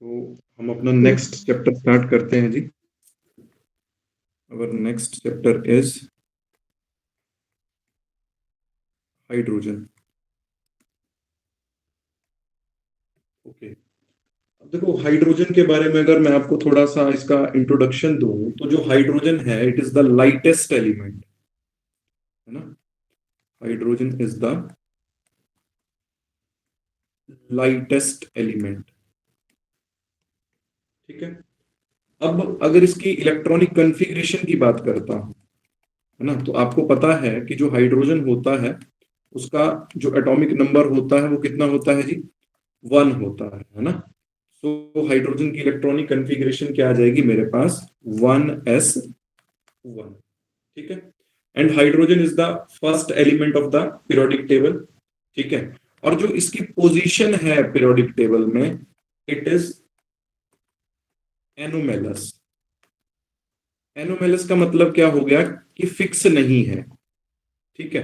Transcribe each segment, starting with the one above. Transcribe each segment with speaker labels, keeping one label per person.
Speaker 1: तो हम अपना नेक्स्ट चैप्टर स्टार्ट करते हैं जी। Our next chapter is hydrogen. Okay, अब देखो हाइड्रोजन के बारे में अगर मैं आपको थोड़ा सा इसका इंट्रोडक्शन दूं तो जो हाइड्रोजन है it is the lightest element, है ना। Hydrogen is the lightest element, ठीक है। अब अगर इसकी इलेक्ट्रॉनिक कॉन्फ़िगरेशन की बात करता हूं, है ना, तो आपको पता है कि जो हाइड्रोजन होता है उसका जो एटॉमिक नंबर होता है वो कितना होता है जी, 1 होता है ना। तो हाइड्रोजन की इलेक्ट्रॉनिक कॉन्फ़िगरेशन क्या आ जाएगी मेरे पास, 1s1, ठीक है। And hydrogen is the first element of the periodic table, ठीक है। और जो इसकी पोजीशन है पीरियोडिक टेबल में, इट इज एनोमेलस। एनोमेलस का मतलब क्या हो गया कि फिक्स नहीं है, ठीक है।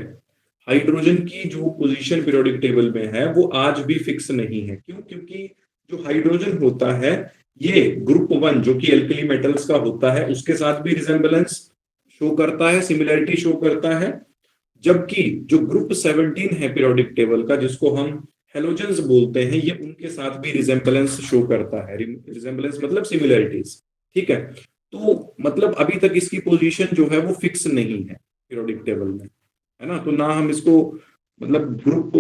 Speaker 1: हाइड्रोजन की जो पोजीशन पीरियोडिक टेबल में है वो आज भी फिक्स नहीं है। क्यों? क्योंकि जो हाइड्रोजन होता है ये ग्रुप 1 जो कि एल्कली मेटल्स का होता है उसके साथ भी रिजेंबलेंस शो करता है, सिमिलरिटी शो करता है। जबकि जो ग्रुप 17 है पीरियोडिक टेबल का जिसको हम हेलोजेंस बोलते हैं, ये उनके साथ भी रिजेंबलेंस शो करता है। रिजेंबलेंस मतलब सिमिलरिटीज, ठीक है। तो मतलब अभी तक इसकी पोजीशन जो है वो फिक्स नहीं है पीरियोडिक टेबल में, है ना। तो ना हम इसको मतलब ग्रुप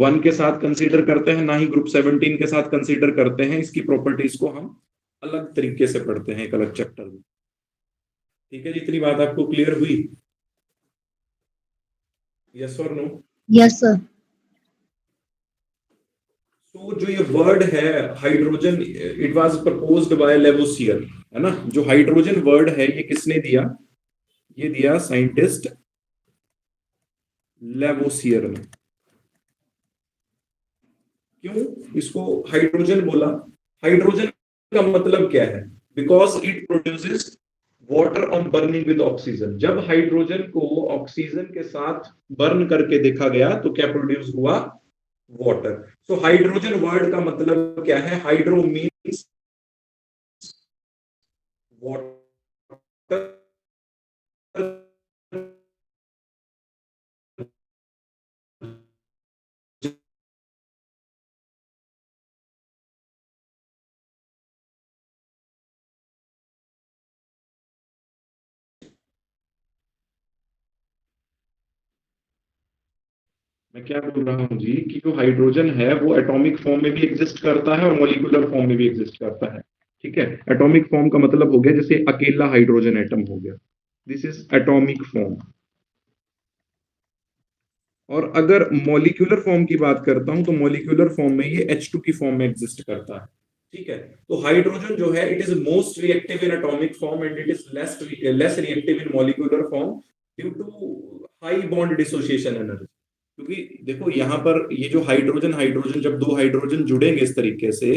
Speaker 1: 1 के साथ कंसीडर करते हैं, ना ही ग्रुप 17 के साथ कंसीडर करते हैं। इसकी प्रॉपर्टीज को हम अलग तरीके से पढ़ते हैं एक अलग चैप्टर में, ठीक है जी। इतनी बात आपको क्लियर हुई? यस और नो?
Speaker 2: Yes sir.
Speaker 1: तो जो ये वर्ड है hydrogen, it was proposed by Lavoisier, है ना। जो हाइड्रोजन वर्ड है ये किसने दिया, ये दिया साइंटिस्ट लेवोसियर ने। क्यों इसको हाइड्रोजन बोला? हाइड्रोजन का मतलब क्या है, because it produces water on burning with oxygen. जब हाइड्रोजन को ऑक्सीजन के साथ बर्न करके देखा गया तो क्या प्रोड्यूस हुआ, वाटर। सो हाइड्रोजन वर्ड का मतलब क्या है, हाइड्रो मीन्स वाटर, मैं क्या बोल रहा हूँ जी कि जो हाइड्रोजन है वो एटॉमिक फॉर्म में भी एग्जिस्ट करता है और मॉलिक्यूलर फॉर्म में भी एग्जिस्ट करता है, ठीक है। एटॉमिक फॉर्म का मतलब हो गया जैसे अकेला हाइड्रोजन एटम हो गया, दिस इज एटॉमिक फॉर्म। और अगर मॉलिक्यूलर फॉर्म की बात करता हूं तो मॉलिक्यूलर फॉर्म में ये H2 की फॉर्म में एग्जिस्ट करता है, ठीक है। तो हाइड्रोजन जो है it is most reactive in atomic form and it is less reactive in molecular form due to high bond dissociation energy. क्योंकि देखो यहाँ पर ये जो हाइड्रोजन हाइड्रोजन जब दो हाइड्रोजन जुड़ेंगे इस तरीके से,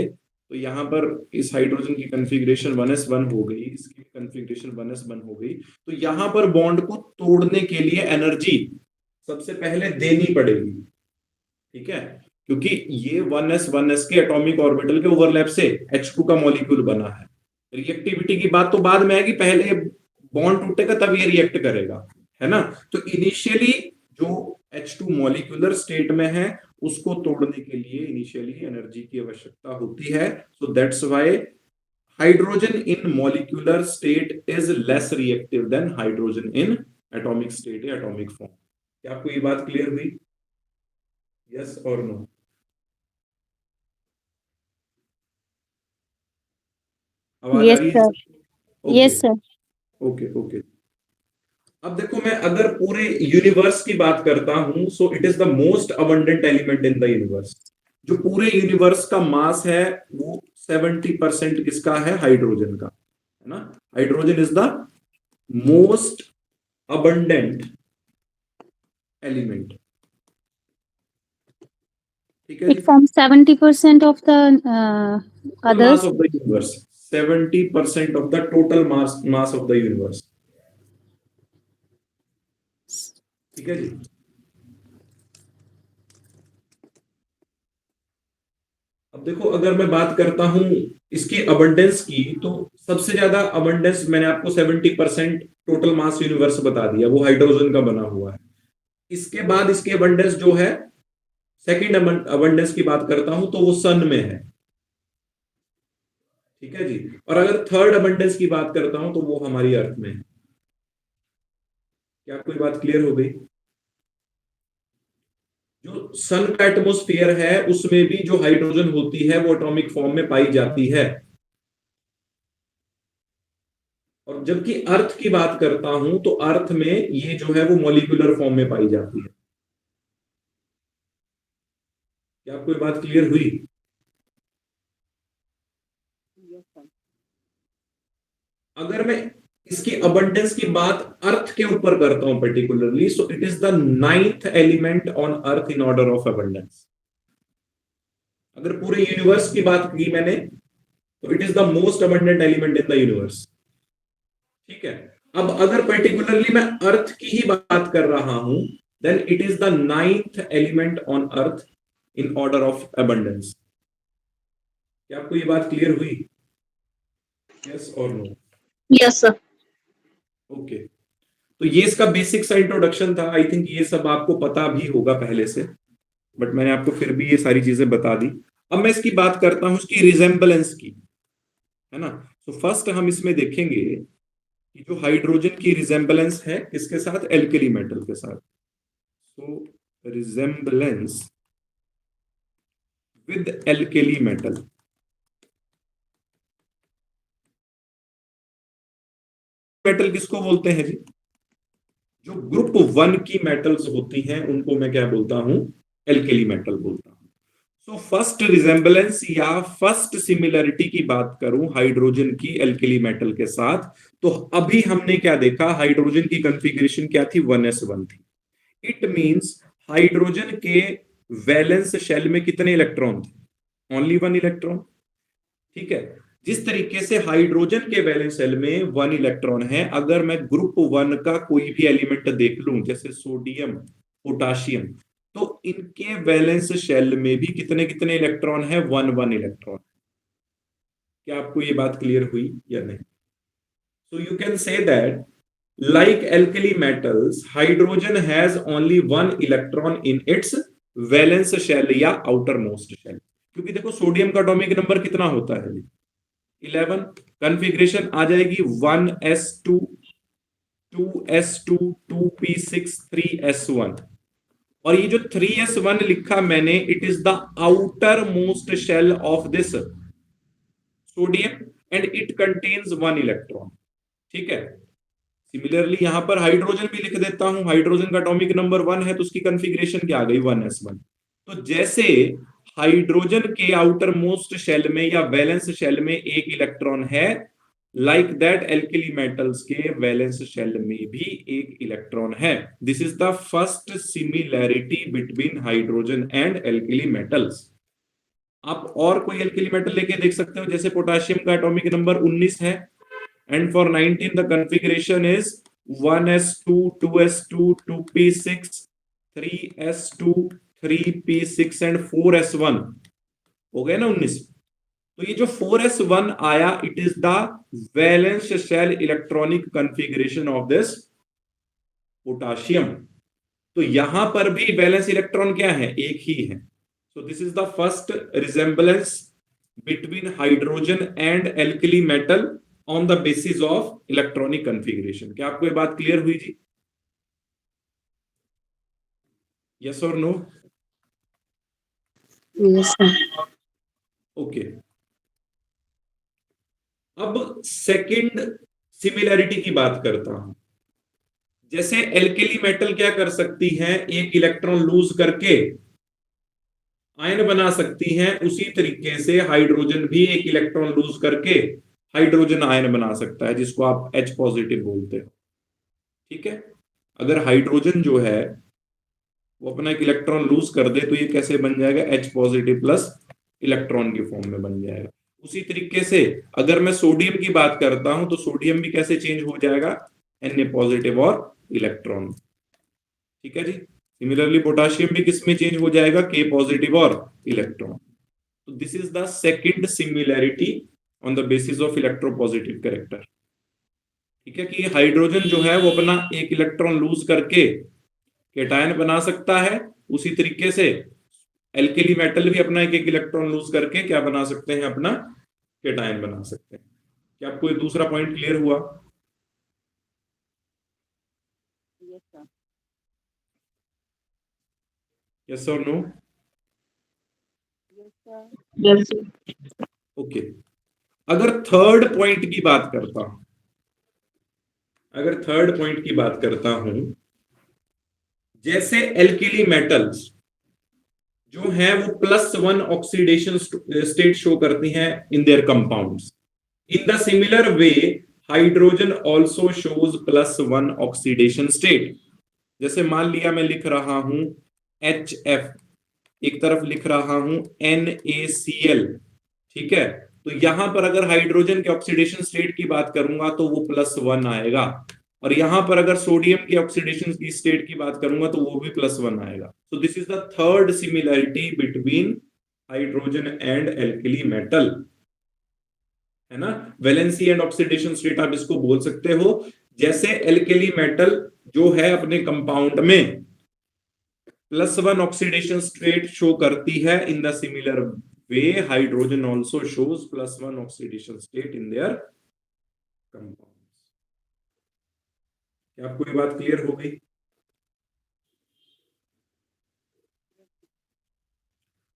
Speaker 1: तो यहाँ पर इस हाइड्रोजन की कन्फिग्रेशन 1s1 हो गई, इसकी कन्फिग्रेशन 1s1 हो गई। तो यहाँ पर बॉन्ड को तोड़ने के लिए एनर्जी सबसे पहले देनी पड़ेगी, ठीक है। क्योंकि ये 1s के एटॉमिक ऑर्बिटल के ओवरलैप से H2 का मॉलिक्यूल बना है। रिएक्टिविटी की बात तो बाद में आएगी, पहले बॉन्ड टूटेगा तब ये रिएक्ट करेगा, है ना। तो इनिशियली जो H2 मॉलिक्यूलर स्टेट में है उसको तोड़ने के लिए इनिशियली एनर्जी की आवश्यकता होती है। So that's why hydrogen in molecular state is less reactive than hydrogen in atomic state या एटॉमिक फॉर्म। क्या आपको ये बात क्लियर हुई? यस और नो? आवाज आ
Speaker 2: यस
Speaker 1: रही है?
Speaker 2: Sir.
Speaker 1: Okay,
Speaker 2: yes sir.
Speaker 1: Okay, okay. अब देखो मैं अगर पूरे यूनिवर्स की बात करता हूं, so it is the most abundant element in the universe. जो पूरे यूनिवर्स का मास है वो 70% किसका है, हाइड्रोजन का, है ना। Hydrogen is the most abundant element, ठीक है
Speaker 2: It
Speaker 1: जी।
Speaker 2: forms 70% of the
Speaker 1: total mass
Speaker 2: others.
Speaker 1: Of the universe, 70% of the total mass mass of the universe, ठीक है जी। अब देखो, अगर मैं बात करता हूं इसकी अबंडेंस की, तो सबसे ज्यादा अबंडेंस मैंने आपको 70% टोटल मास यूनिवर्स बता दिया, वो हाइड्रोजन का बना हुआ है। इसके बाद इसकी अबंडेंस जो है, सेकंड अबंडेंस की बात करता हूं, तो वो सन में है। ठीक है जी। और अगर थर्ड अबंडेंस की बात करता हूं, तो वो हमारी अर्थ में है। क्या कोई बात क्लियर हो गई? जो सन का एटमोस्फियर है उसमें भी जो हाइड्रोजन होती है वो एटॉमिक फॉर्म में पाई जाती है। और जबकि अर्थ की बात करता हूं, तो अर्थ में ये जो है वो मॉलिक्यूलर फॉर्म में पाई जाती है। क्या कोई बात क्लियर हुई? अगर मैं इसकी अबंडेंस की बात अर्थ के ऊपर करता हूं particularly, so it is the ninth element on earth in order of abundance. अगर पूरे यूनिवर्स की बात की मैंने, तो it is the most abundant element in the universe. ठीक है। अब अगर पर्टिकुलरली मैं अर्थ की ही बात कर रहा हूं, then it is the ninth element on earth in order of abundance. क्या आपको ये बात क्लियर हुई? यस और नो?
Speaker 2: Yes, sir.
Speaker 1: ओके। तो ये इसका बेसिक सा इंट्रोडक्शन था। आई थिंक ये सब आपको पता भी होगा पहले से, बट मैंने आपको फिर भी ये सारी चीजें बता दी। अब मैं इसकी बात करता हूं इसकी रिजेम्बलेंस की, है ना। तो फर्स्ट हम इसमें देखेंगे कि जो हाइड्रोजन की रिजेम्बलेंस है किसके साथ, एल्कली मेटल के साथ। So resemblance with alkali metal. Metal किसको बोलते हैं जी? जो ग्रुप वन की मेटल्स होती हैं उनको मैं क्या बोलता हूं, एल्कली मेटल बोलता हूं। सो फर्स्ट रिजेम्बलेंस या फर्स्ट सिमिलरिटी की बात करूं हाइड्रोजन की एल्कली मेटल के साथ, तो अभी हमने क्या देखा, हाइड्रोजन की कॉन्फ़िगरेशन क्या थी, 1s1 थी। इट मींस हाइड्रोजन के वैलेंस शेल में कितने इलेक्ट्रॉन थे, ओनली 1 इलेक्ट्रॉन। ठीक है। जिस तरीके से हाइड्रोजन के वैलेंस शेल में 1 इलेक्ट्रॉन है, अगर मैं ग्रुप 1 का कोई भी एलिमेंट देख लूं जैसे सोडियम, पोटाशियम, तो इनके वैलेंस शेल में भी कितने कितने इलेक्ट्रॉन है, 1 इलेक्ट्रॉन। क्या आपको ये बात क्लियर हुई या नहीं? So you can say that like alkali metals, hydrogen has only 1 electron in its valence shell या outermost shell। क्योंकि देखो सोडियम का एटॉमिक नंबर कितना होता है, 11। कॉन्फ़िगरेशन आ जाएगी 1s2 2s2 2p6 3s1। और ये जो 3s1 लिखा मैंने, it is the outer most shell of this sodium and it contains 1 electron. ठीक है। सिमिलरली यहां पर हाइड्रोजन भी लिख देता हूं, हाइड्रोजन का एटॉमिक नंबर 1 है, तो उसकी कॉन्फ़िगरेशन क्या आ गई, 1s1। तो जैसे हाइड्रोजन के आउटर मोस्ट शेल में या वैलेंस शेल में 1 इलेक्ट्रॉन है, लाइक दैट एल्कली मेटल्स के वैलेंस शेल में भी 1 इलेक्ट्रॉन है। This is the first similarity between hydrogen and alkali metals. आप और कोई एल्कली मेटल लेके देख सकते हो, जैसे पोटाशियम का एटॉमिक नंबर 19 है, and for 19 the configuration is 1s2 2s2 2p6 3s2 3p6 and 4s1। हो गए ना 19। तो ये जो 4s1 आया, it is the valence shell electronic configuration of this potassium. तो यहां पर भी वैलेंस इलेक्ट्रॉन क्या है, एक ही है। So this is the first resemblance between hydrogen and alkali metal on the basis of electronic configuration. क्या आपको ये बात क्लियर हुई जी? यस और नो?
Speaker 2: Yes, sir.
Speaker 1: ओके। अब सेकंड सिमिलैरिटी की बात करता हूं। जैसे एल्कली मेटल क्या कर सकती हैं, 1 इलेक्ट्रॉन लूज करके आयन बना सकती हैं, उसी तरीके से हाइड्रोजन भी 1 इलेक्ट्रॉन लूज करके हाइड्रोजन आयन बना सकता है, जिसको आप H पॉजिटिव बोलते हो। ठीक है। अगर हाइड्रोजन जो है वो अपना 1 इलेक्ट्रॉन लूज कर दे, तो ये कैसे बन जाएगा, H पॉजिटिव प्लस इलेक्ट्रॉन की फॉर्म में बन जाएगा। उसी तरीके से अगर मैं सोडियम की बात करता हूं, तो सोडियम भी कैसे चेंज हो जाएगा, Na पॉजिटिव और इलेक्ट्रॉन। ठीक है जी। सिमिलरली पोटाशियम भी किस में चेंज हो जाएगा, K पॉजिटिव और इलेक्ट्रॉन। तो this is the second similarity on the basis of electropositive character. ठीक है, कि हाइड्रोजन जो है वो अपना एक इलेक्ट्रॉन लूज करके केटायन बना सकता है, उसी तरीके से एल्केली मेटल भी अपना एक एक इलेक्ट्रॉन लूज करके क्या बना सकते हैं, अपना केटायन बना सकते हैं। क्या आपको ये दूसरा पॉइंट क्लियर हुआ? यस और नो?
Speaker 2: Yes.
Speaker 1: ओके। अगर थर्ड पॉइंट की बात करता हूं, जैसे एल्केली मेटल्स जो हैं वो +1 ऑक्सीडेशन स्टेट शो करती हैं in their compounds. In the similar way hydrogen also shows +1 oxidation state. जैसे मान लिया मैं लिख रहा हूं HF, एक तरफ लिख रहा हूं NaCl, ठीक है, तो यहां पर अगर हाइड्रोजन के ऑक्सीडेशन स्टेट की बात करूंगा तो वो +1 आएगा, और यहां पर अगर सोडियम की ऑक्सीडेशन की स्टेट की बात करूंगा तो वो भी +1 आएगा। तो this is the third similarity between hydrogen and alkali metal, है ना। वैलेंसी एंड ऑक्सीडेशन स्टेट आप इसको बोल सकते हो। जैसे एल्कली मेटल जो है अपने कंपाउंड में +1 ऑक्सीडेशन स्टेट शो करती है, in the similar way hydrogen also shows +1 oxidation state in their compounds. क्या आपको ये बात क्लियर हो गई?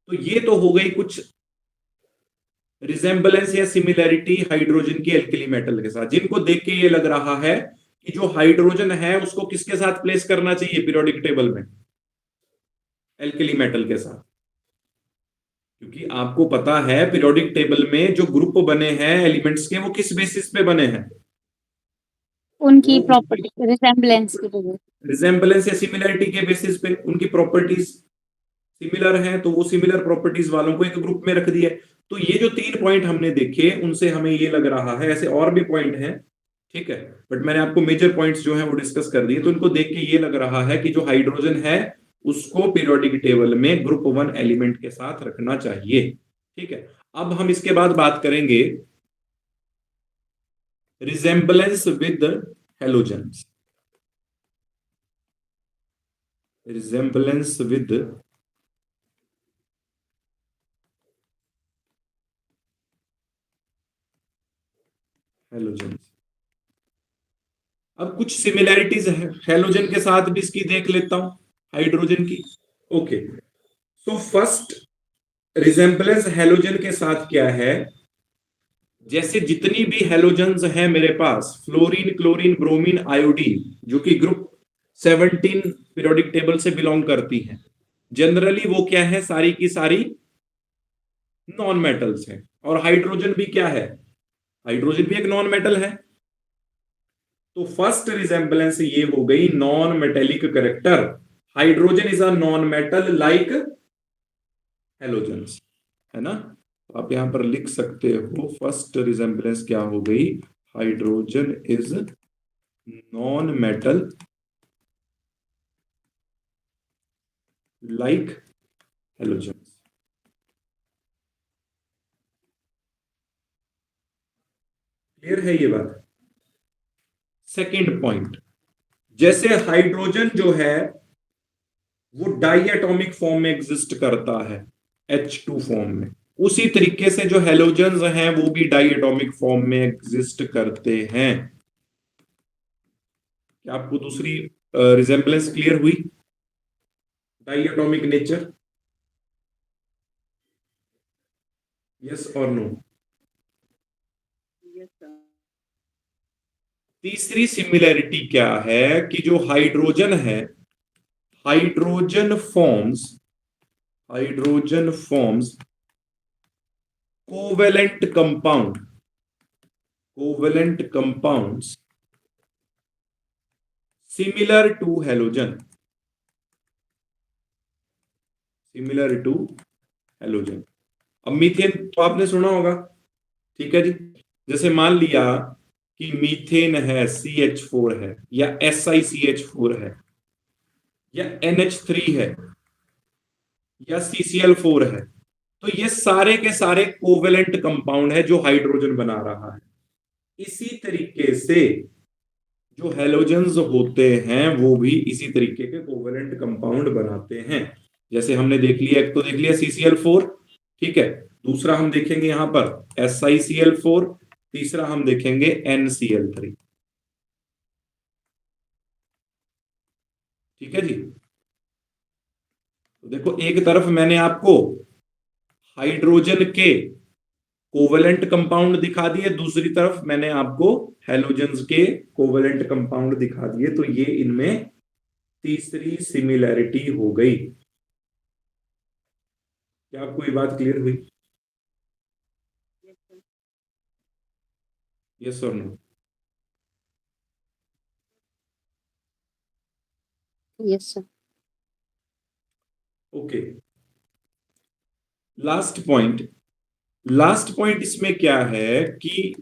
Speaker 1: तो ये तो हो गई कुछ रिजेंबलेंस या सिमिलैरिटी हाइड्रोजन की एल्कली मेटल के साथ, जिनको देख के ये लग रहा है कि जो हाइड्रोजन है उसको किसके साथ प्लेस करना चाहिए पीरियोडिक टेबल में? एल्कली मेटल के साथ। क्योंकि आपको पता है पीरियोडिक टेबल में जो ग्रुप बने हैं एलिमेंट्स के, वो किस बेसिस पे बने हैं?
Speaker 2: उनकी प्रॉपर्टी रिसेम्बलेंस की वजह से।
Speaker 1: रिजेंबलेंस या सिमिलैरिटी के बेसिस पे उनकी प्रॉपर्टीज सिमिलर हैं, तो वो सिमिलर प्रॉपर्टीज वालों को एक ग्रुप में रख दिया। तो ये जो 3 पॉइंट हमने देखे उनसे हमें ये लग रहा है, ऐसे और भी पॉइंट हैं, ठीक है, बट मैंने आपको मेजर पॉइंट्स जो है वो डिस्कस कर दिए। तो इनको देख के ये लग रहा है कि जो हाइड्रोजन है उसको पीरियोडिक टेबल में ग्रुप 1 एलिमेंट के साथ रखना चाहिए। ठीक है, अब हम इसके बाद बात करेंगे resemblance with halogens. Resemblance with halogens. अब कुछ सिमिलैरिटीज है हेलोजन के साथ भी इसकी देख लेता हूं, हाइड्रोजन की। ओके, तो फर्स्ट रिजेंबलेंस हेलोजन के साथ क्या है, जैसे जितनी भी हेलोजेंस हैं मेरे पास, फ्लोरीन, क्लोरीन, ब्रोमीन, आयोडीन, जो कि ग्रुप 17 पीरियोडिक टेबल से बिलोंग करती हैं, जनरली वो क्या है, सारी की सारी नॉन मेटल्स हैं। और हाइड्रोजन भी क्या है, हाइड्रोजन भी एक नॉन मेटल है। तो फर्स्ट रिजेंबलेंस ये हो गई non metallic character. Hydrogen is a non metal like halogens, है ना। तो आप यहां पर लिख सकते हो फर्स्ट रिजेंबलेंस क्या हो गई, hydrogen is non metal like halogens. Clear है ये बात? सेकंड पॉइंट, जैसे हाइड्रोजन जो है वो डाई एटॉमिक फॉर्म में एग्जिस्ट करता है H2 फॉर्म में, उसी तरीके से जो हेलोजेंस हैं वो भी डाई एटॉमिक फॉर्म में एग्जिस्ट करते हैं। क्या आपको दूसरी रिजेंबलेंस क्लियर हुई, डाई एटॉमिक नेचर? यस और नो? तीसरी सिमिलैरिटी क्या है कि जो हाइड्रोजन है, hydrogen forms covalent compounds similar to halogen, अब मीथेन तो आपने सुना होगा, ठीक है जी। जैसे मान लिया कि मीथेन है, CH4 है, या SiCH4 है, या NH3 है, या CCl4 है, तो ये सारे के सारे कोवेलेंट कंपाउंड है जो हाइड्रोजन बना रहा है। इसी तरीके से जो हैलोजेंस होते हैं वो भी इसी तरीके के कोवेलेंट कंपाउंड बनाते हैं। जैसे हमने देख लिया, एक तो देख लिया CCl4, ठीक है, दूसरा हम देखेंगे यहां पर SiCl4, तीसरा हम देखेंगे NCl3। ठीक है जी। तो देखो, एक तरफ मैंने आपको हाइड्रोजन के कोवेलेंट कंपाउंड दिखा दिए, दूसरी तरफ मैंने आपको हैलोजेंस के कोवेलेंट कंपाउंड दिखा दिए, तो ये इनमें तीसरी सिमिलैरिटी हो गई। क्या आपको ये बात क्लियर हुई? यस और no?
Speaker 2: Yes, sir.
Speaker 1: Okay, last point इसमें क्या है कि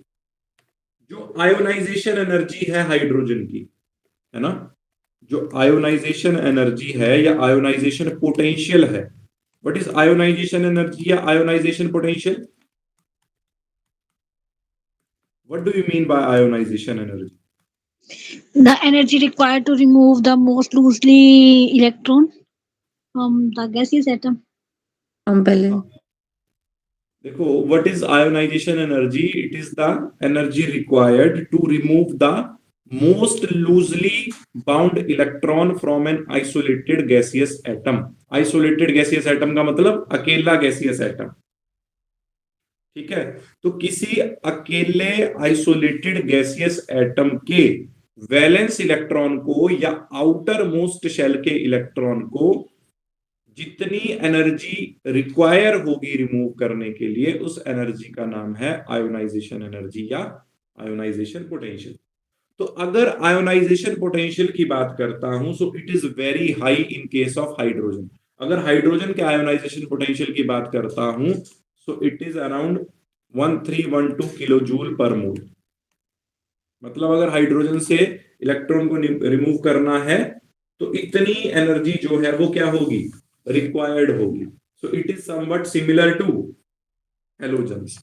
Speaker 1: जो आयोनाइजेशन एनर्जी है हाइड्रोजन की, है ना, जो आयोनाइजेशन एनर्जी है या आयोनाइजेशन पोटेंशियल है, व्हाट इज आयोनाइजेशन एनर्जी या ionisation potential? What do you mean by ionisation energy?
Speaker 3: The energy required to remove the most loosely electron from the gaseous atom.
Speaker 4: पहले
Speaker 1: देखो, what is ionisation energy? It is the energy required to remove the most loosely bound electron from an isolated gaseous atom. Isolated gaseous atom का मतलब अकेला gaseous atom. ठीक है, तो किसी अकेले आइसोलेटेड गैसियस एटम के वैलेंस इलेक्ट्रॉन को या आउटर मोस्ट शेल के इलेक्ट्रॉन को जितनी एनर्जी रिक्वायर होगी रिमूव करने के लिए, उस एनर्जी का नाम है आयोनाइजेशन एनर्जी या आयोनाइजेशन पोटेंशियल। तो अगर आयोनाइजेशन पोटेंशियल की बात करता हूं, so it is very high in case of hydrogen. अगर हाइड्रोजन के आयोनाइजेशन पोटेंशियल की बात करता हूं, so it is around 1312 kilo joule per mole. मतलब अगर हाइड्रोजन से इलेक्ट्रॉन को रिमूव करना है तो इतनी एनर्जी जो है वो क्या होगी, रिक्वायर्ड होगी। So it is something similar to halogens.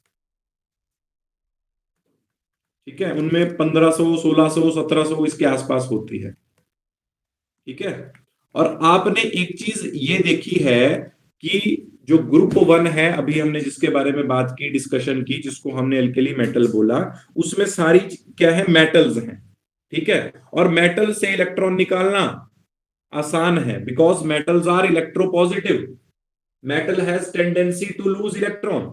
Speaker 1: ठीक है, उनमें 1500, 1600, 1700 इसके आसपास होती है। ठीक है, और आपने एक चीज ये देखी है कि जो ग्रुप 1 है, अभी हमने जिसके बारे में बात की, डिस्कशन की, जिसको हमने एल्केली मेटल बोला, उसमें सारी क्या है, मेटल्स हैं। ठीक है, और मेटल से इलेक्ट्रॉन निकालना आसान है, because metals are electropositive. Metal has tendency to lose electron.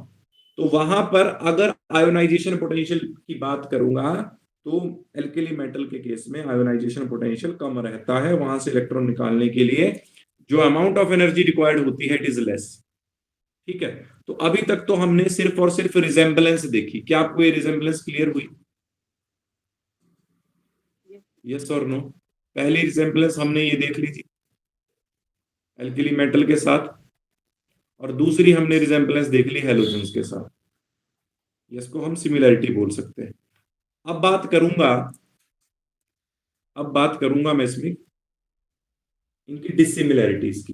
Speaker 1: तो वहां पर अगर आयोनाइजेशन पोटेंशियल की बात करूंगा तो एल्केली मेटल के केस में आयोनाइजेशन पोटेंशियल कम रहता है, वहां से इलेक्ट्रॉन निकालने के लिए जो अमाउंट ऑफ एनर्जी रिक्वायर्ड होती है इट इज लेस। ठीक है, तो अभी तक तो हमने सिर्फ और सिर्फ रिजेंबलेंस देखी। क्या आपको ये रिजेंबलेंस क्लियर हुई? यस और नो? पहली रिजेंबलेंस हमने ये देख ली थी एल्केली मेटल के साथ, और दूसरी हमने रिजेंबलेंस देख ली हैलोजेंस के साथ। इसको हम सिमिलैरिटी बोल सकते हैं। अब बात करूंगा मैं इसमें इनकी डिसिमिलैरिटीज की,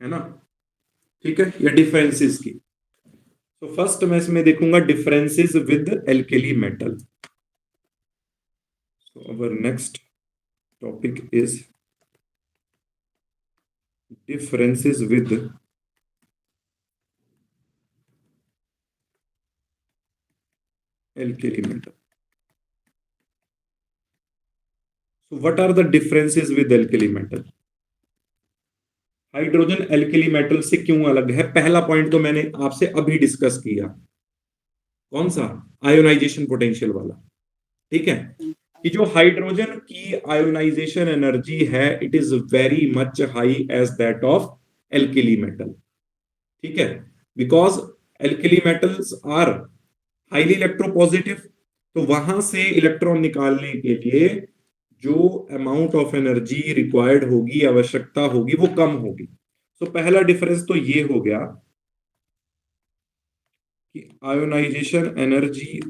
Speaker 1: है ना, ठीक है, या डिफरेंसेस की। तो फर्स्ट मैं इसमें देखूंगा differences with alkali metal. So our next topic is differences with alkali metal. So what are the differences with alkali metal? Hydrogen alkali metal से क्यों अलग है? पहला पॉइंट तो मैंने आपसे अभी डिस्कस किया, कौन सा? आयोनाइजेशन पोटेंशियल वाला। ठीक है, कि जो हाइड्रोजन की आयोनाइजेशन एनर्जी है it is very much high as that of alkali metal. ठीक है, because alkali metals are highly electropositive, तो वहां से इलेक्ट्रॉन निकालने के लिए जो अमाउंट ऑफ एनर्जी रिक्वायर्ड होगी, आवश्यकता होगी, वो कम होगी। तो पहला डिफरेंस तो ये हो गया कि ionisation energy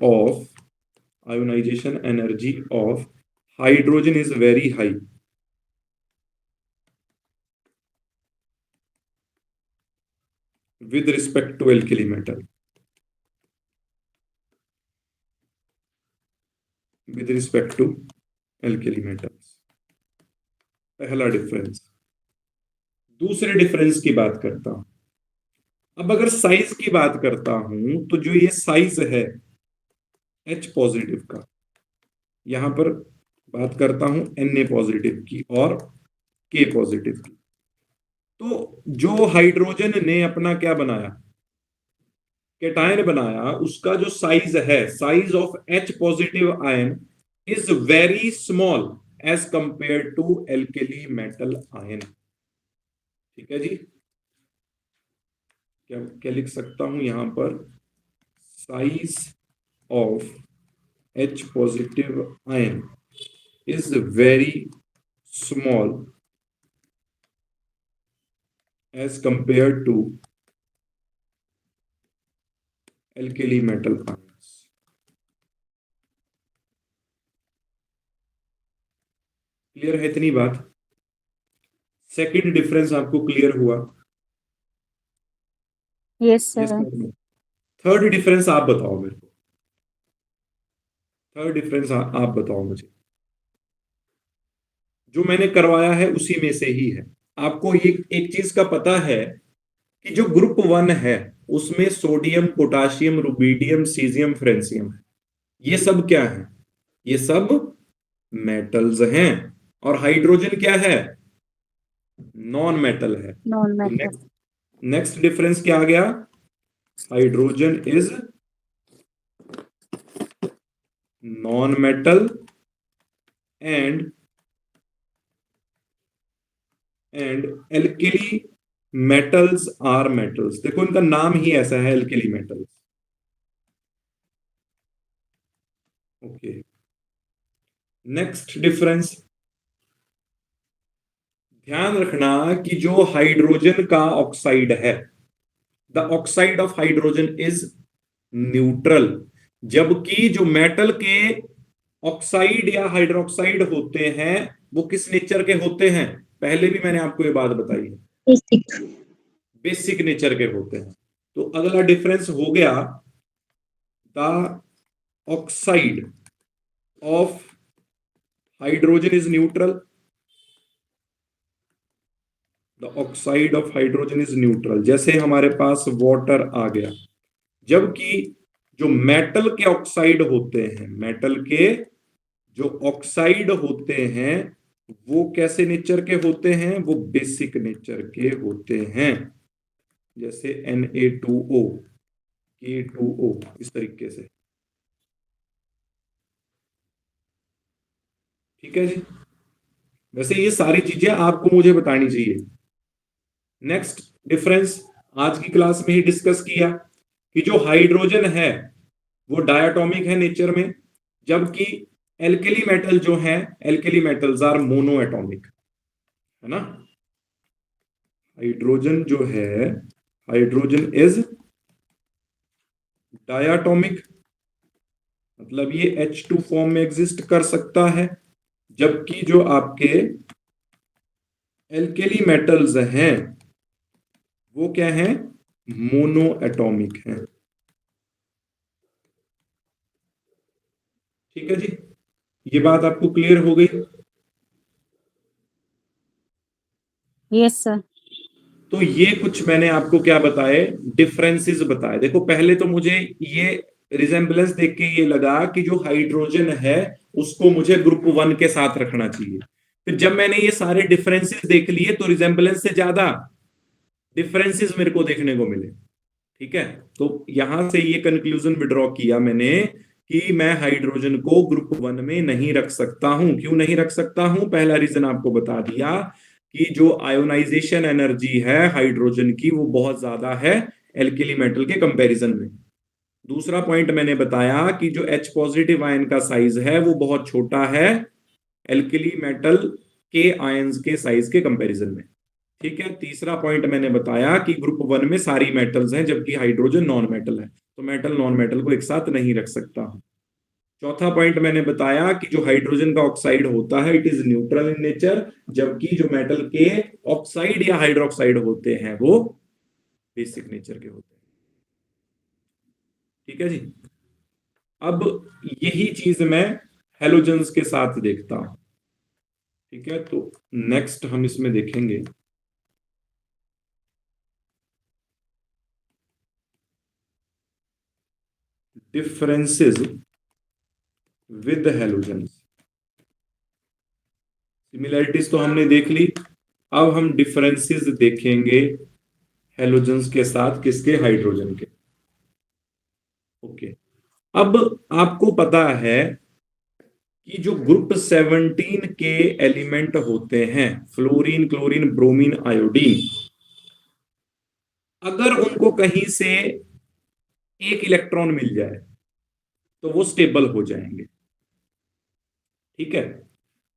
Speaker 1: of hydrogen is very high, with respect to alkali metal. With respect to alkali metals. पहला डिफरेंस। दूसरे डिफरेंस की बात करता हूं। अब अगर साइज की बात करता हूं तो जो ये साइज है H पॉजिटिव का, यहां पर बात करता हूं Na पॉजिटिव की और K पॉजिटिव की, तो जो हाइड्रोजन ने अपना क्या बनाया, कैटायन बनाया, उसका जो साइज है, size of H positive ion is very small as compare to alkali metal ion. ठीक है जी, क्या क्या लिख सकता हूं यहां पर, size of H positive ion is very small as compare to alkali metal ions. Clear है इतनी बात? सेकंड डिफरेंस आपको क्लियर हुआ?
Speaker 2: Yes, sir.
Speaker 1: थर्ड डिफरेंस आप बताओ मेरे को, थर्ड डिफरेंस आप बताओ मुझे। जो मैंने करवाया है उसी में से ही है। आपको ये एक चीज का पता है कि जो ग्रुप 1 है उसमें sodium, potassium, rubidium, caesium, francium है। ये सब क्या है? ये सब मेटल्स हैं। और हाइड्रोजन क्या है? नॉन मेटल है।
Speaker 2: Non-metal.
Speaker 1: नेक्स्ट डिफरेंस क्या आ गया? Hydrogen is non metal and alkali metals are metals. देखो इनका नाम ही ऐसा है, alkali metals. Okay, next difference ध्यान रखना कि जो हाइड्रोजन का ऑक्साइड है, the oxide of hydrogen is neutral, जबकि जो मेटल के ऑक्साइड या हाइड्रोक्साइड होते हैं वो किस नेचर के होते हैं? पहले भी मैंने आपको ये बात बताई है,
Speaker 3: बेसिक।
Speaker 1: बेसिक नेचर के होते हैं। तो अगला डिफरेंस हो गया, the oxide of hydrogen is neutral, the oxide of hydrogen is neutral. जैसे हमारे पास वाटर आ गया, जबकि जो मेटल के ऑक्साइड होते हैं, मेटल के जो ऑक्साइड होते हैं वो कैसे नेचर के होते हैं? वो बेसिक नेचर के होते हैं। जैसे Na2O, K2O, इस तरीके से। ठीक है जी, वैसे ये सारी चीजें आपको मुझे बतानी चाहिए। नेक्स्ट डिफरेंस आज की क्लास में ही डिस्कस किया कि जो हाइड्रोजन है वो डायटोमिक है नेचर में, जबकि एल्केली मेटल जो है, alkali metals are monoatomic, है ना। हाइड्रोजन जो है, हाइड्रोजन इज डायटोमिक, मतलब ये H2 फॉर्म में एग्जिस्ट कर सकता है, जबकि जो आपके एल्केली मेटल्स हैं वो क्या हैं? मोनो एटॉमिक हैं। ठीक है जी, ये बात आपको क्लियर हो गई?
Speaker 2: Yes, sir.
Speaker 1: तो ये कुछ मैंने आपको क्या बताए, डिफरेंसेस बताए। देखो पहले तो मुझे ये रिजेम्बलेंस देख के ये लगा कि जो हाइड्रोजन है उसको मुझे ग्रुप 1 के साथ रखना चाहिए। फिर जब मैंने ये सारे डिफरेंसेस देख लिए तो रिजेम्बलेंस से ज्यादा डिफरेंसेस मेरे को देखने को मिले। ठीक है, तो यहां से ये कंक्लूजन विड्रॉ किया मैंने कि मैं हाइड्रोजन को ग्रुप 1 में नहीं रख सकता हूं। क्यों नहीं रख सकता हूं? पहला रीजन आपको बता दिया कि जो आयोनाइजेशन एनर्जी है हाइड्रोजन की वो बहुत ज्यादा है एल्केली मेटल के कंपैरिजन में। दूसरा पॉइंट मैंने बताया कि जो H पॉजिटिव आयन का साइज है वो बहुत छोटा है एल्केली मेटल के आयंस के साइज के कंपैरिजन में। ठीक है, तीसरा पॉइंट मैंने बताया कि ग्रुप 1 में सारी मेटल्स हैं जबकि हाइड्रोजन नॉन मेटल है, तो मेटल नॉन मेटल को एक साथ नहीं रख सकता हूं। चौथा पॉइंट मैंने बताया कि जो हाइड्रोजन का ऑक्साइड होता है it is neutral in nature, जबकि जो मेटल के ऑक्साइड या हाइड्रोक्साइड होते हैं वो बेसिक नेचर के होते हैं। ठीक है जी। अब यही चीज मैं हेलोजन्स के साथ देखता हूं। ठीक है, तो नेक्स्ट हम इसमें देखेंगे डिफरेंसेस विद हेलोजन्स। सिमिलैरिटीज तो हमने देख ली, अब हम डिफरेंसेस देखेंगे हेलोजन्स के साथ, किसके? हाइड्रोजन के। ओके, अब आपको पता है कि जो ग्रुप 17 के एलिमेंट होते हैं, फ्लोरीन, क्लोरीन, ब्रोमीन, आयोडीन, अगर उनको कहीं से एक इलेक्ट्रॉन मिल जाए तो वो स्टेबल हो जाएंगे। ठीक है,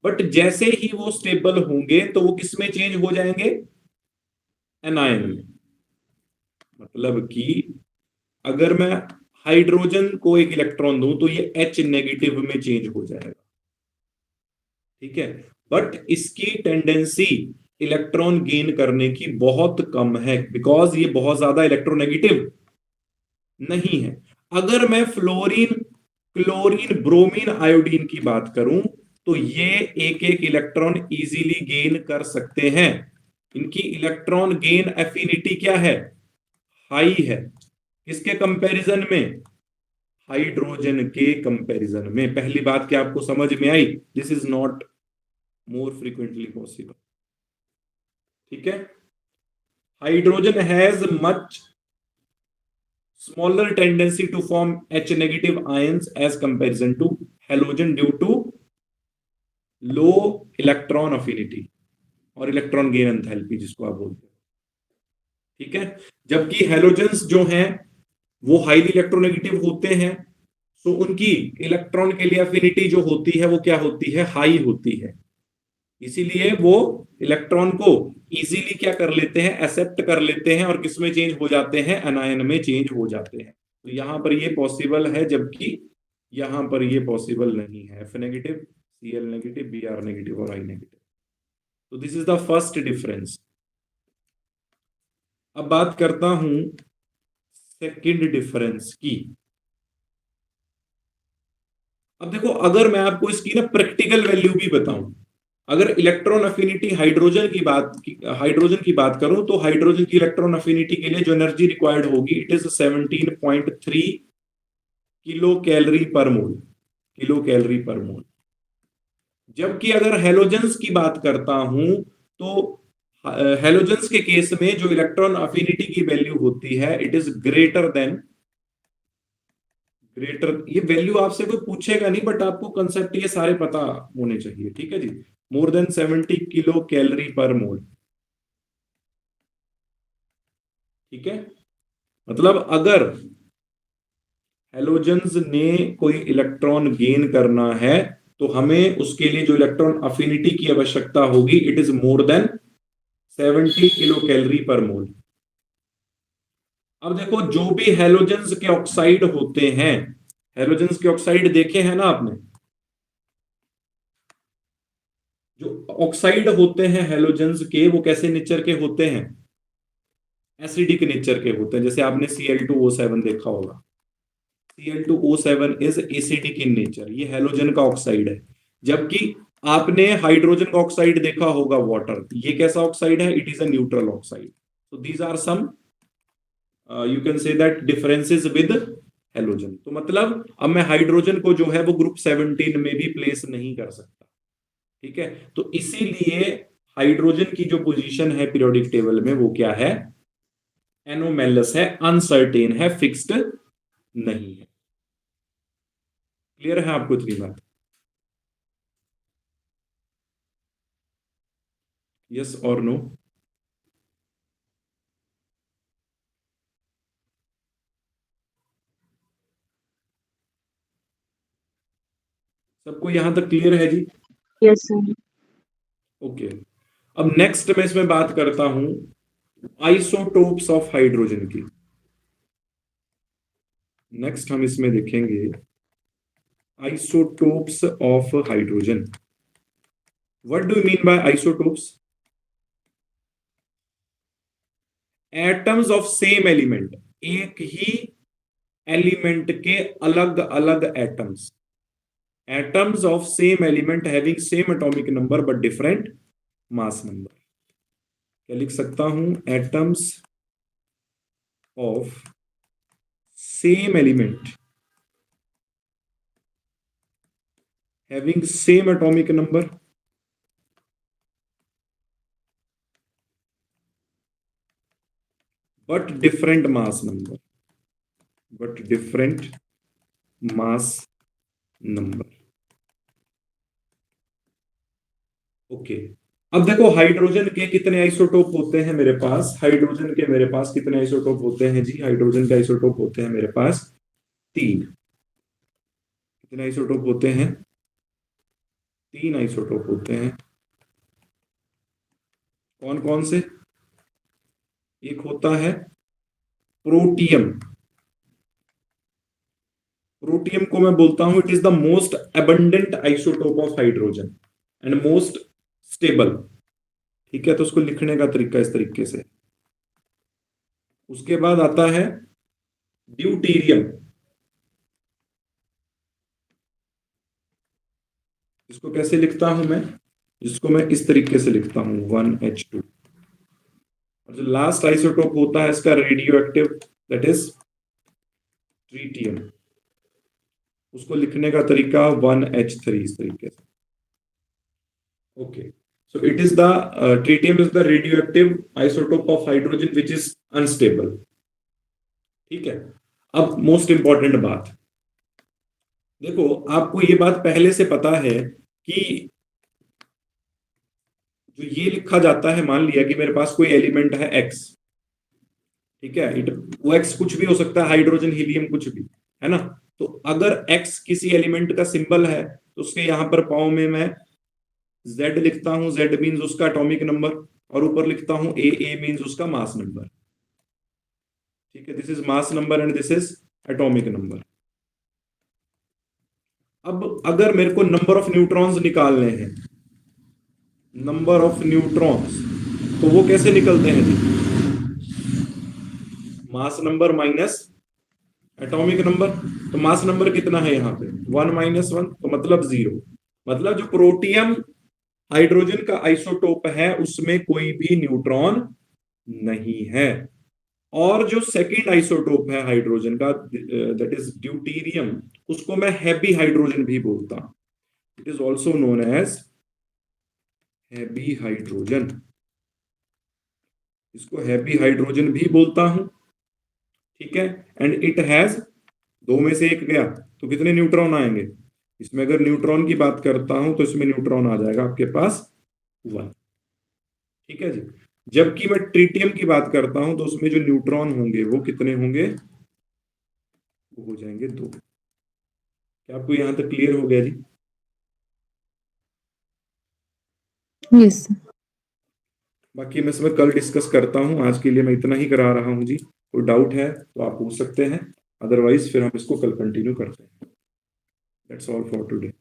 Speaker 1: बट जैसे ही वो स्टेबल होंगे तो वो किस में चेंज हो जाएंगे? एनायन में। मतलब कि अगर मैं हाइड्रोजन को एक इलेक्ट्रॉन दूं तो ये H नेगेटिव में चेंज हो जाएगा। ठीक है, बट इसकी टेंडेंसी इलेक्ट्रॉन गेन करने की बहुत कम है, बिकॉज ये बहुत ज्यादा इलेक्ट्रोनेगेटिव नहीं है। अगर मैं फ्लोरीन, क्लोरीन, ब्रोमीन, आयोडीन की बात करूं तो ये एक एक इलेक्ट्रॉन इजीली गेन कर सकते हैं। इनकी इलेक्ट्रॉन गेन एफिनिटी क्या है? हाई है। किसके कंपैरिजन में? हाइड्रोजन के कंपैरिजन में। पहली बात क्या आपको समझ में आई? This is not more frequently possible. ठीक है, hydrogen has much smaller tendency to form H negative ions as comparison to halogen due to low electron affinity और इलेक्ट्रॉन गेन एंथैल्पी जिसको आप बोलते हैं। ठीक है, जबकि हेलोजेंस जो हैं वो हाईली इलेक्ट्रोनेगेटिव होते हैं, तो उनकी इलेक्ट्रॉन के लिए अफिनिटी जो होती है वो क्या होती है? हाई होती है। इसीलिए वो इलेक्ट्रॉन को इजीली क्या कर लेते हैं? एक्सेप्ट कर लेते हैं और किस में चेंज हो जाते हैं? एनायन में चेंज हो जाते हैं। तो यहां पर ये पॉसिबल है, जबकि यहां पर ये पॉसिबल नहीं है। F negative, Cl negative, Br negative और I नेगेटिव। तो this is the first difference. अब बात करता हूं सेकंड डिफरेंस की। अब देखो, अगर मैं आपको इसकी ना प्रैक्टिकल वैल्यू भी बताऊं, अगर इलेक्ट्रॉन अफिनिटी हाइड्रोजन की बात करूं तो हाइड्रोजन की इलेक्ट्रॉन अफिनिटी के लिए जो एनर्जी रिक्वायर्ड होगी इट इज 17.3 किलो कैलोरी पर मोल। किलो कैलोरी पर मोल। जबकि अगर हेलोजेंस की बात करता हूं तो हेलोजेंस के केस में जो इलेक्ट्रॉन अफिनिटी की वैल्यू होती है इट इज ग्रेटर, ये वैल्यू आपसे कोई पूछेगा नहीं, बट आपको कंसेप्ट ये सारे पता होने चाहिए। ठीक है जी, मोर देन 70 किलो कैलोरी पर मोल। ठीक है, मतलब अगर हेलोजेंस ने कोई इलेक्ट्रॉन गेन करना है तो हमें उसके लिए जो इलेक्ट्रॉन अफिनिटी की आवश्यकता होगी it is more than 70 kilo calorie पर मोल। अब देखो, जो भी हेलोजेंस के ऑक्साइड होते हैं, हेलोजेंस के ऑक्साइड देखे हैं ना आपने? जो ऑक्साइड होते हैं हेलोजेंस के वो कैसे नेचर के होते हैं? एसिडिक नेचर के होते हैं। जैसे आपने Cl2O7 देखा होगा। Cl2O7 is acidic in nature, ये हेलोजन का ऑक्साइड है। जबकि आपने हाइड्रोजन का ऑक्साइड देखा होगा, वाटर, ये कैसा ऑक्साइड है? It is a neutral oxide. so these are some you can say that differences with halogen. तो मतलब अब मैं हाइड्रोजन को जो है वो ग्रुप 17 में भी प्लेस नहीं कर सकता। ठीक है, तो इसीलिए हाइड्रोजन की जो पोजीशन है पीरियोडिक टेबल में वो क्या है? एनोमेलस है, अनसर्टेन है, फिक्स्ड नहीं है। क्लियर है आपको इतनी बात? यस और नो? सबको यहां तक क्लियर है जी?
Speaker 2: Yes, sir.
Speaker 1: ओके, अब नेक्स्ट मैं इसमें बात करता हूं आइसोटोप्स ऑफ हाइड्रोजन की। नेक्स्ट हम इसमें देखेंगे isotopes of hydrogen. What do you mean bye isotopes? Atoms of same element, एक ही एलिमेंट के अलग अलग atoms, atoms of same element having same atomic number but different mass number. क्या लिख सकता हूं? Atoms of same element having same atomic number but different mass number, but different mass number। Okay, अब देखो hydrogen के कितने isotope होते हैं मेरे पास? हाइड्रोजन के मेरे पास कितने आइसोटोप होते हैं जी? हाइड्रोजन के आइसोटोप होते हैं मेरे पास 3। कितने आइसोटोप होते हैं? 3 आइसोटोप होते हैं। कौन कौन से? एक होता है प्रोटियम, प्रोटियम को मैं बोलता हूं it is the most abundant isotope of hydrogen and most stable. ठीक है, तो उसको लिखने का तरीका इस तरीके से। उसके बाद आता है ड्यूटेरियम, इसको कैसे लिखता हूं मैं? जिसको मैं इस तरीके से लिखता हूं 1H2। और जो लास्ट आइसोटोप होता है इसका radio active, that is tritium, उसको लिखने का तरीका 1H3 इस तरीके से। Okay, so it is the tritium is the radioactive isotope of hydrogen which is unstable। ठीक है, अब मोस्ट इंपॉर्टेंट बात देखो, आपको ये बात पहले से पता है कि जो ये लिखा जाता है, मान लिया कि मेरे पास कोई एलिमेंट है X, ठीक है, वो X कुछ भी हो सकता है, हाइड्रोजन, हीलियम, कुछ भी, है ना। तो अगर X किसी एलिमेंट का सिंबल है तो उसके यहां पर पाँव में मैं Z लिखता हूं, Z मीन्स उसका एटॉमिक नंबर, और ऊपर लिखता हूं A मीन्स उसका मास नंबर। ठीक है, this is mass number and this is atomic number. अब अगर मेरे को नंबर ऑफ न्यूट्रॉन्स निकालने हैं, नंबर ऑफ न्यूट्रॉन्स, तो वो कैसे निकलते हैं जी? Mass number minus atomic number. तो मास नंबर कितना है यहाँ पे? 1 - 1, तो मतलब 0। मतलब जो प्रोटियम हाइड्रोजन का आइसोटोप है उसमें कोई भी न्यूट्रॉन नहीं है। और जो सेकंड आइसोटोप है हाइड्रोजन का, दैट इज ड्यूटेरियम, उसको मैं हैवी हाइड्रोजन भी बोलता हूं। It is also known as heavy hydrogen, इसको हैवी हाइड्रोजन भी बोलता हूं। ठीक है, एंड इट हैज, 2 में से 1 गया तो कितने न्यूट्रॉन आएंगे? इसमें अगर न्यूट्रॉन की बात करता हूं तो इसमें न्यूट्रॉन आ जाएगा आपके पास 1। ठीक है जी। जबकि मैं ट्रिटियम की बात करता हूं तो उसमें जो न्यूट्रॉन होंगे वो कितने होंगे? वो हो जाएंगे 2। क्या आपको यहां तक क्लियर हो गया जी?
Speaker 2: यस।
Speaker 1: बाकी मैं इसमें कल डिस्कस करता हूं, आज के लिए मैं इतना ही करा रहा हूं जी। कोई डाउट है तो आप पूछ सकते हैं, अदरवाइज फिर हम इसको कल कंटिन्यू करते हैं। That's all for today.